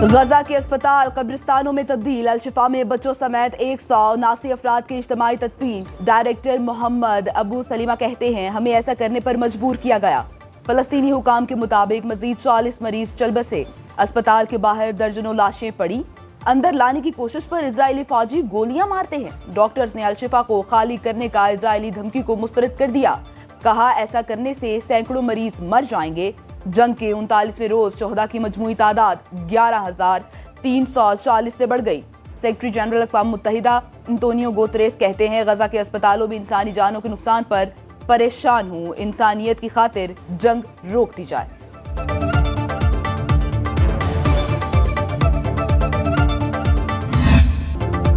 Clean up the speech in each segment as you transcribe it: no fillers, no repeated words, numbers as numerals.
غزہ کے اسپتال قبرستانوں میں تبدیل، الشفا میں بچوں سمیت 179 افراد کی اجتماعی تدفین۔ ڈائریکٹر محمد ابو سلیمہ کہتے ہیں ہمیں ایسا کرنے پر مجبور کیا گیا۔ فلسطینی حکام کے مطابق مزید 40 مریض چل بسے۔ اسپتال کے باہر درجنوں لاشیں پڑی، اندر لانے کی کوشش پر اسرائیلی فوجی گولیاں مارتے ہیں۔ ڈاکٹرز نے الشفا کو خالی کرنے کا اسرائیلی دھمکی کو مسترد کر دیا، کہا ایسا کرنے سے سینکڑوں مریض مر جائیں گے۔ جنگ کے 39ویں روز شہداء کی مجموعی تعداد 11,340 سے بڑھ گئی۔ سیکرٹری جنرل اقوام متحدہ انتونیو گوتریس کہتے ہیں غزہ کے اسپتالوں میں انسانی جانوں کے نقصان پر پریشان ہوں، انسانیت کی خاطر جنگ روک دی جائے۔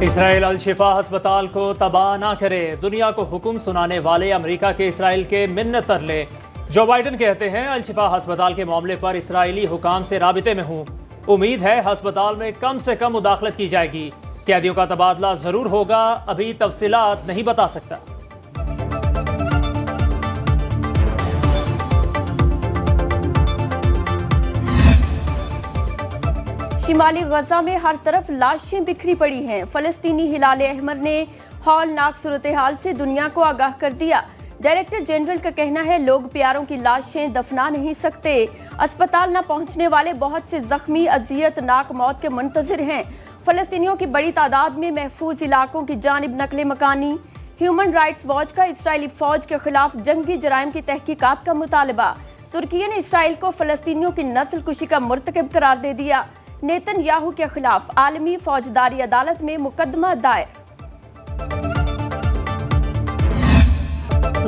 اسرائیل الشفا ہسپتال کو تباہ نہ کرے، دنیا کو حکم سنانے والے امریکہ کے اسرائیل کے منت ترلے۔ جو بائیڈن کہتے ہیں الشفا ہسپتال کے معاملے پر اسرائیلی حکام سے رابطے میں ہوں، امید ہے ہسپتال میں کم سے کم مداخلت کی جائے گی، قیدیوں کا تبادلہ ضرور ہوگا، ابھی تفصیلات نہیں بتا سکتا۔ شمالی غزہ میں ہر طرف لاشیں بکھری پڑی ہیں۔ فلسطینی ہلال احمر نے ہولناک صورتحال سے دنیا کو آگاہ کر دیا۔ ڈائریکٹر جنرل کا کہنا ہے لوگ پیاروں کی لاشیں دفنا نہیں سکتے، اسپتال نہ پہنچنے والے بہت سے زخمی اذیت ناک موت کے منتظر ہیں۔ فلسطینیوں کی بڑی تعداد میں محفوظ علاقوں کی جانب نقل مکانی۔ ہیومن رائٹس واچ کا اسرائیلی فوج کے خلاف جنگی جرائم کی تحقیقات کا مطالبہ۔ ترکی نے اسرائیل کو فلسطینیوں کی نسل کشی کا مرتکب قرار دے دیا۔ نیتن یاہو کے خلاف عالمی فوجداری عدالت میں مقدمہ دائر۔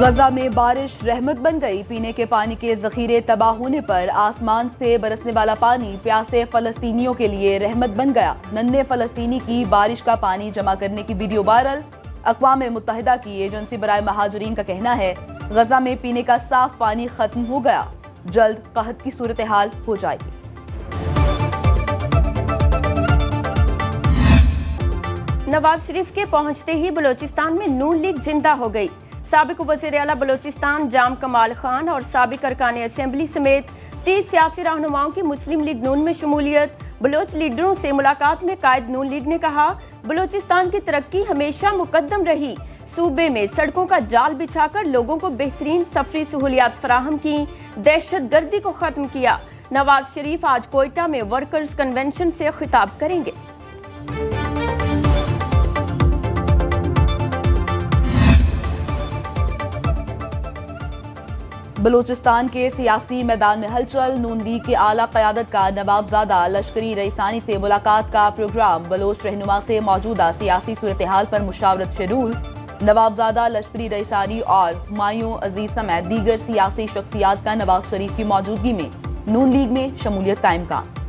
غزہ میں بارش رحمت بن گئی، پینے کے پانی کے ذخیرے تباہ ہونے پر آسمان سے برسنے والا پانی پیاسے فلسطینیوں کے لیے رحمت بن گیا۔ ننھے فلسطینی کی بارش کا پانی جمع کرنے کی ویڈیو وائرل۔ اقوام متحدہ کی ایجنسی برائے مہاجرین کا کہنا ہے غزہ میں پینے کا صاف پانی ختم ہو گیا، جلد قحط کی صورتحال ہو جائے گی۔ نواز شریف کے پہنچتے ہی بلوچستان میں نون لیگ زندہ ہو گئی۔ سابق وزیر اعلیٰ بلوچستان جام کمال خان اور سابق ارکان اسمبلی سمیت 30 سیاسی رہنماؤں کی مسلم لیگ نون میں شمولیت۔ بلوچ لیڈروں سے ملاقات میں قائد نون لیگ نے کہا بلوچستان کی ترقی ہمیشہ مقدم رہی، صوبے میں سڑکوں کا جال بچھا کر لوگوں کو بہترین سفری سہولیات فراہم کی، دہشت گردی کو ختم کیا۔ نواز شریف آج کوئٹہ میں ورکرز کنونشن سے خطاب کریں گے۔ بلوچستان کے سیاسی میدان میں ہلچل، نون لیگ کی اعلیٰ قیادت کا نوابزادہ لشکری رئیسانی سے ملاقات کا پروگرام۔ بلوچ رہنما سے موجودہ سیاسی صورتحال پر مشاورت شیڈول۔ نوابزادہ لشکری رئیسانی اور ہمایوں عزیز سمیت دیگر سیاسی شخصیات کا نواز شریف کی موجودگی میں نون لیگ میں شمولیت کا امکان۔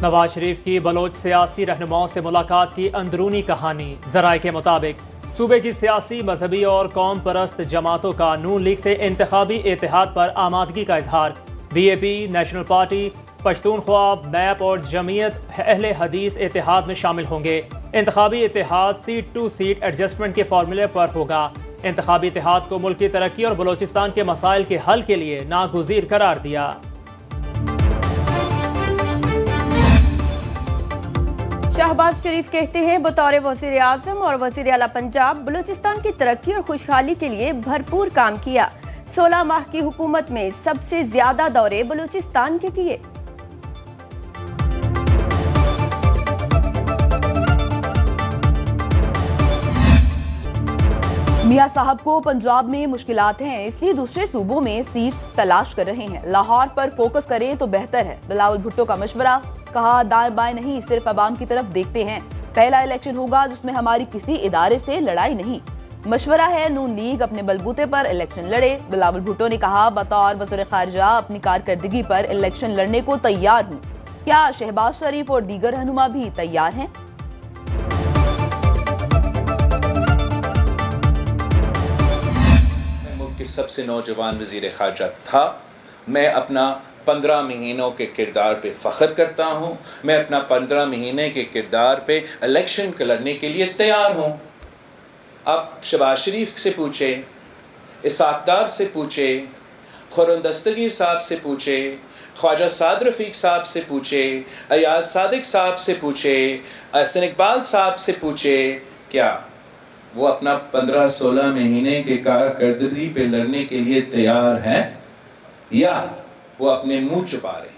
نواز شریف کی بلوچ سیاسی رہنماؤں سے ملاقات کی اندرونی کہانی۔ ذرائع کے مطابق صوبے کی سیاسی، مذہبی اور قوم پرست جماعتوں کا نون لیگ سے انتخابی اتحاد پر آمادگی کا اظہار۔ B A P, national party, Pashtunkhwa, MAP اور جمعیت اہل حدیث اتحاد میں شامل ہوں گے۔ انتخابی اتحاد سیٹ ٹو سیٹ ایڈجسٹمنٹ کے فارمولے پر ہوگا۔ انتخابی اتحاد کو ملک کی ترقی اور بلوچستان کے مسائل کے حل کے لیے ناگزیر قرار دیا۔ شہباز شریف کہتے ہیں بطور وزیر اعظم اور وزیر اعلیٰ پنجاب بلوچستان کی ترقی اور خوشحالی کے لیے بھرپور کام کیا۔ 16 ماہ کی حکومت میں سب سے زیادہ دورے بلوچستان کے کیے۔ میاں صاحب کو پنجاب میں مشکلات ہیں، اس لیے دوسرے صوبوں میں سیٹس تلاش کر رہے ہیں، لاہور پر فوکس کریں تو بہتر ہے۔ بلاول بھٹو کا مشورہ، کہا دائیں بائیں نہیں صرف عوام کی طرف دیکھتے ہیں، پہلا الیکشن ہوگا جس میں ہماری کسی ادارے سے لڑائی نہیں، مشورہ ہے نون لیگ اپنے بلبوتے پر الیکشن لڑے۔ بلاول بھٹو نے کہا بطور وزیر خارجہ اپنی کارکردگی پر الیکشن لڑنے کو تیار ہوں، کیا شہباز شریف اور دیگر رہنما بھی تیار ہیں؟ ملک کی سب سے نوجوان وزیر خارجہ تھا، میں اپنا 15 مہینوں کے کردار پہ فخر کرتا ہوں، میں اپنا 15 مہینے کے کردار پہ الیکشن لڑنے کے لیے تیار ہوں۔ آپ شہباز شریف سے پوچھے، اسحاق ڈار سے پوچھے، خرم دستگیر صاحب سے پوچھے، خواجہ سعد رفیق صاحب سے پوچھے، ایاز صادق صاحب سے پوچھے، احسن اقبال صاحب سے پوچھے، کیا وہ اپنا 15-16 مہینے کے کارکردگی پہ لڑنے کے لیے تیار ہیں یا وہ اپنے منہ چھپا رہے ہیں؟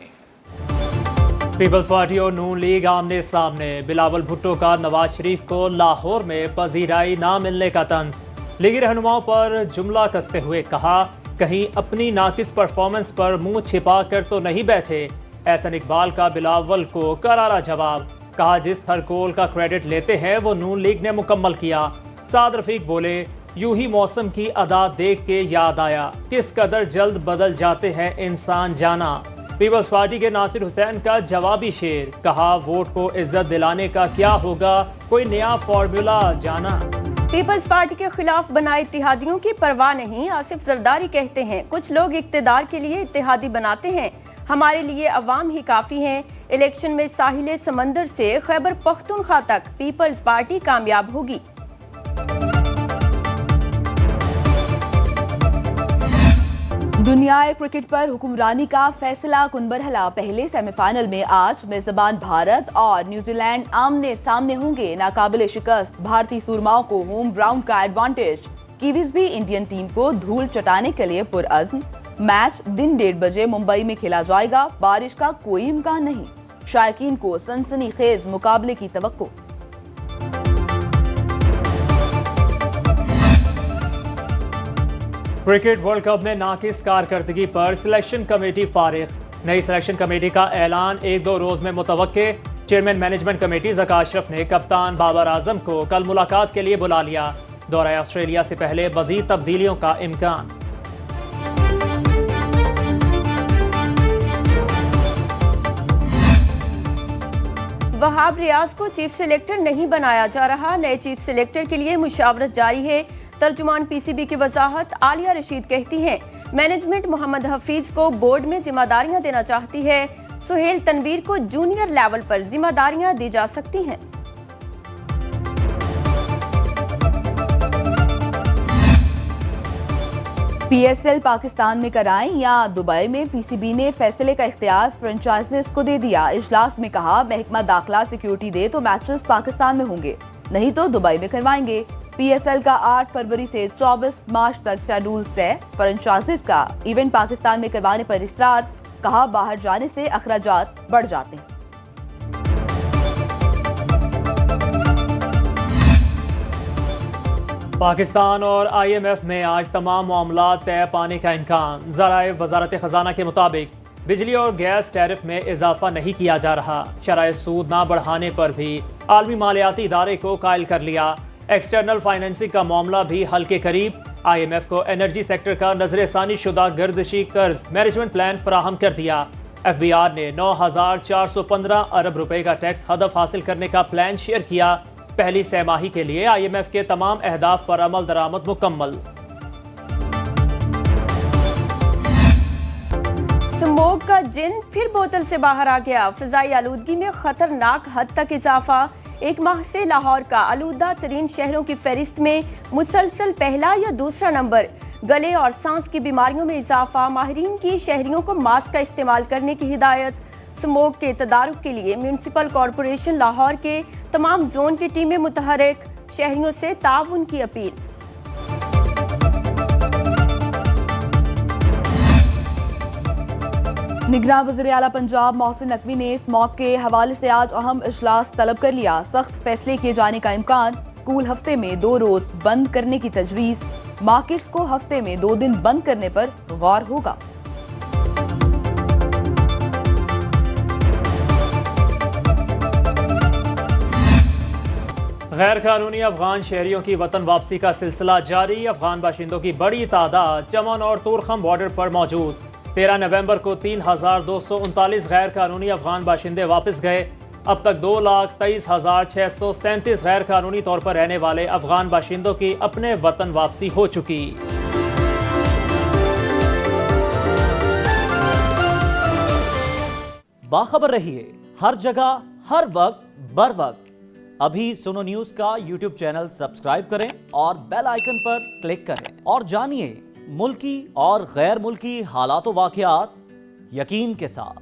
پیپلز پارٹی اور نون لیگ آمنے سامنے، بلاول بھٹو کا نواز شریف کو لاہور میں پذیرائی نہ ملنے کا طنز، لیگی رہنماؤں پر جملہ کستے ہوئے کہا کہیں اپنی ناقص پرفارمنس پر منہ چھپا کر تو نہیں بیٹھے۔ احسن اقبال کا بلاول کو کرارا جواب، کہا جس تھرکول کا کریڈٹ لیتے ہیں وہ نون لیگ نے مکمل کیا۔ سعد رفیق بولے یوں ہی موسم کی ادا دیکھ کے یاد آیا کس قدر جلد بدل جاتے ہیں انسان جانا۔ پیپلز پارٹی کے ناصر حسین کا جوابی شعر، کہا ووٹ کو عزت دلانے کا کیا ہوگا کوئی نیا فارمولا جانا۔ پیپلز پارٹی کے خلاف بنائے اتحادیوں کی پرواہ نہیں، آصف زرداری کہتے ہیں کچھ لوگ اقتدار کے لیے اتحادی بناتے ہیں، ہمارے لیے عوام ہی کافی ہیں۔ الیکشن میں ساحل سمندر سے خیبر پختونخوا تک پیپلز پارٹی کامیاب ہوگی۔ دنیائے کرکٹ پر حکمرانی کا فیصلہ کن مرحلہ، پہلے سیمی فائنل میں آج میزبان بھارت اور نیوزی لینڈ آمنے سامنے ہوں گے۔ ناقابل شکست بھارتی سورماؤں کو ہوم گراؤنڈ کا ایڈوانٹیج، کیویز بھی انڈین ٹیم کو دھول چٹانے کے لیے پرعزم۔ میچ دن 1:30 بجے ممبئی میں کھیلا جائے گا، بارش کا کوئی امکان نہیں، شائقین کو سنسنی خیز مقابلے کی توقع۔ کرکٹ ورلڈ کپ میں ناقص کارکردگی پر سلیکشن کمیٹی فارغ، نئی سلیکشن کمیٹی کا اعلان 1-2 روز میں متوقع۔ چیئرمین مینجمنٹ کمیٹی ذکا اشرف نے کپتان بابر اعظم کو کل ملاقات کے لیے بلا لیا، دورہ آسٹریلیا سے پہلے مزید تبدیلیوں کا امکان۔ وہاب ریاض کو چیف سلیکٹر نہیں بنایا جا رہا، نئے چیف سلیکٹر کے لیے مشاورت جاری ہے۔ ترجمان پی سی بی کی وضاحت، عالیہ رشید کہتی ہیں مینجمنٹ محمد حفیظ کو بورڈ میں ذمہ داریاں دینا چاہتی ہے، سہیل تنویر کو جونیئر لیول پر ذمہ داریاں دی جا سکتی ہیں۔ پی ایس ایل پاکستان میں کرائیں یا دبئی میں، پی سی بی نے فیصلے کا اختیار فرنچائزز کو دے دیا۔ اجلاس میں کہا محکمہ داخلہ سیکیورٹی دے تو میچز پاکستان میں ہوں گے، نہیں تو دبئی میں کروائیں گے۔ پی ایس ایل کا 8 فروری سے 24 مارچ تک شیڈول طے، فرنچائزز کا ایونٹ پاکستان میں کروانے پر اصرار، کہا باہر جانے سے اخراجات بڑھ جاتے ہیں۔ پاکستان اور آئی ایم ایف میں آج تمام معاملات طے پانے کا امکان، ذرائع وزارت خزانہ کے مطابق بجلی اور گیس ٹیرف میں اضافہ نہیں کیا جا رہا، شرائط سود نہ بڑھانے پر بھی عالمی مالیاتی ادارے کو قائل کر لیا۔ ایکسٹرنل فائنینسنگ کا معاملہ بھی حل کے قریب، آئی ایم ایف کو انرجی سیکٹر کا نظر ثانی شدہ گردشی قرض مینجمنٹ پلان فراہم کر دیا۔ ایف بی آر نے 9,415 ارب روپے کا ٹیکس ہدف حاصل کرنے کا پلان شیئر کیا۔ پہلی سہ ماہی کے لیے آئی ایم ایف کے تمام اہداف پر عمل درآمد مکمل۔ سموگ کا جن پھر بوتل سے باہر آ گیا، فضائی آلودگی میں خطرناک حد تک اضافہ، ایک ماہ سے لاہور کا آلودہ ترین شہروں کی فہرست میں مسلسل پہلا یا دوسرا نمبر۔ گلے اور سانس کی بیماریوں میں اضافہ، ماہرین کی شہریوں کو ماسک کا استعمال کرنے کی ہدایت۔ سموگ کے تدارک کے لیے میونسپل کارپوریشن لاہور کے تمام زون کی ٹیمیں متحرک، شہریوں سے تعاون کی اپیل۔ نگراں وزیر اعلیٰ پنجاب محسن نقوی نے اسموگ کے حوالے سے آج اہم اجلاس طلب کر لیا، سخت فیصلے کیے جانے کا امکان، اسکول ہفتے میں 2 روز بند کرنے کی تجویز، مارکیٹس کو ہفتے میں 2 دن بند کرنے پر غور ہوگا۔ غیر قانونی افغان شہریوں کی وطن واپسی کا سلسلہ جاری، افغان باشندوں کی بڑی تعداد چمن اور تورخم بارڈر پر موجود۔ 13 نومبر کو 3,239 غیر قانونی افغان باشندے واپس گئے۔ اب تک 2,23,637 غیر قانونی طور پر رہنے والے افغان باشندوں کی اپنے وطن واپسی ہو چکی۔ باخبر رہیے، ہر جگہ ہر وقت بر وقت ابھی سنو نیوز کا یوٹیوب چینل سبسکرائب کریں اور بیل آئیکن پر کلک کریں اور جانیے ملکی اور غیر ملکی حالات و واقعات یقین کے ساتھ۔